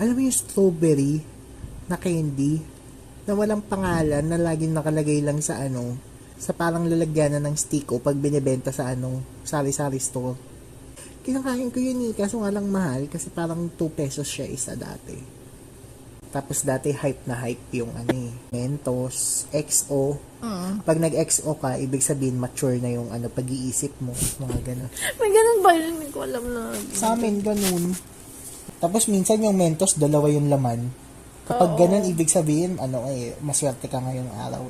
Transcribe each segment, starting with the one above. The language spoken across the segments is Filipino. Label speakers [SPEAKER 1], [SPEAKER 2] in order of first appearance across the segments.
[SPEAKER 1] Alam mo yung strawberry na candy na walang pangalan na laging nakalagay lang sa sa parang lalagyanan ng stick o pag binibenta sa sari-sari store. Kinakain ko yun kaso nga lang mahal kasi parang 2 pesos siya isa dati. Tapos dati hype na hype yung Mentos, XO. Pag nag-XO ka, ibig sabihin mature na yung pag-iisip mo, mga ganun.
[SPEAKER 2] May ganun ba yun? Hindi ko alam na.
[SPEAKER 1] Sa amin, ganun. Tapos minsan yung Mentos, dalawa yung laman. Kapag ganun, ibig sabihin, maswerte ka ngayong araw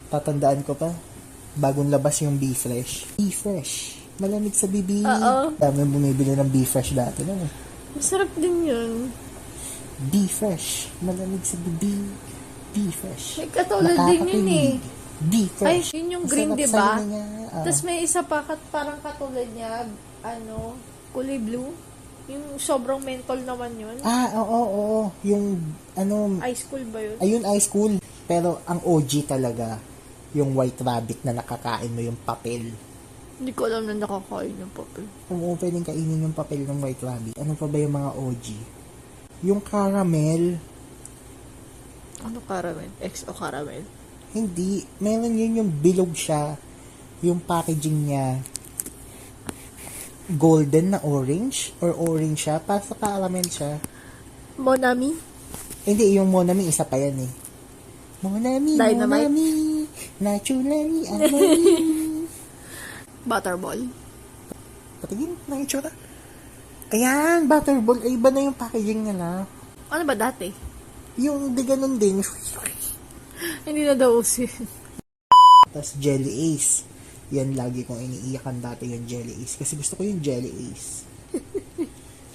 [SPEAKER 1] Tatandaan ko pa, bagong labas yung B-Fresh. B-Fresh. Malamig sa bibig. Dami bumibili ng B-Fresh dati.
[SPEAKER 2] Masarap din yun.
[SPEAKER 1] B-Fresh. Malamig sa bibig. B-Fresh.
[SPEAKER 2] May katulad din yun
[SPEAKER 1] B-Fresh.
[SPEAKER 2] Ay, yun yung green, di ba?
[SPEAKER 1] Niya.
[SPEAKER 2] Tapos may isa pa, parang katulad niya, kulay blue. Yung sobrang mentol naman yun.
[SPEAKER 1] Oo. Yung,
[SPEAKER 2] Ice cool ba yun?
[SPEAKER 1] Ayun, ice cool. Pero ang OG talaga, yung white rabbit na nakakain mo yung papel.
[SPEAKER 2] Hindi ko alam na nakakain yung papel.
[SPEAKER 1] Oo, pwedeng kainin yung papel ng white rabbit. Ano pa ba yung mga OG? Yung caramel.
[SPEAKER 2] Ano caramel? XO caramel?
[SPEAKER 1] Hindi. Meron yun yung bilog siya. Yung packaging niya. Golden na orange? Or orange siya? Para sa caramel siya.
[SPEAKER 2] Monami?
[SPEAKER 1] Hindi, yung Monami, isa pa yan Monami,
[SPEAKER 2] Dynamite?
[SPEAKER 1] Monami. Naturally, Monami.
[SPEAKER 2] Butterball?
[SPEAKER 1] Patigin, ng itsura. Ayan, Butterball. Ay, iba na yung packaging nila.
[SPEAKER 2] Ano ba dati?
[SPEAKER 1] Yung di ganun din.
[SPEAKER 2] Hindi na daw uso yun.
[SPEAKER 1] Tapos Jelly Ace. Yan lagi kong iniiyakan dati yung Jelly Ace. Kasi gusto ko yung Jelly Ace.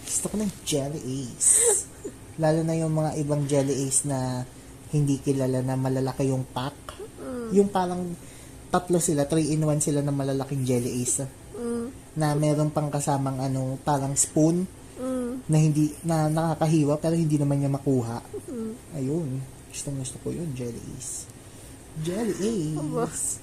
[SPEAKER 1] Gusto ko ng Jelly Ace. Lalo na yung mga ibang Jelly Ace na hindi kilala na malalaki yung pack. Yung parang 3 sila, 3-in-1 sila na malalaking Jelly Ace. Na meron pang kasamang parang spoon. Na hindi, na nakakahiwa pero hindi naman niya makuha. Ayun. Gusto ko yun, Jelly Ace. Jelly Ace.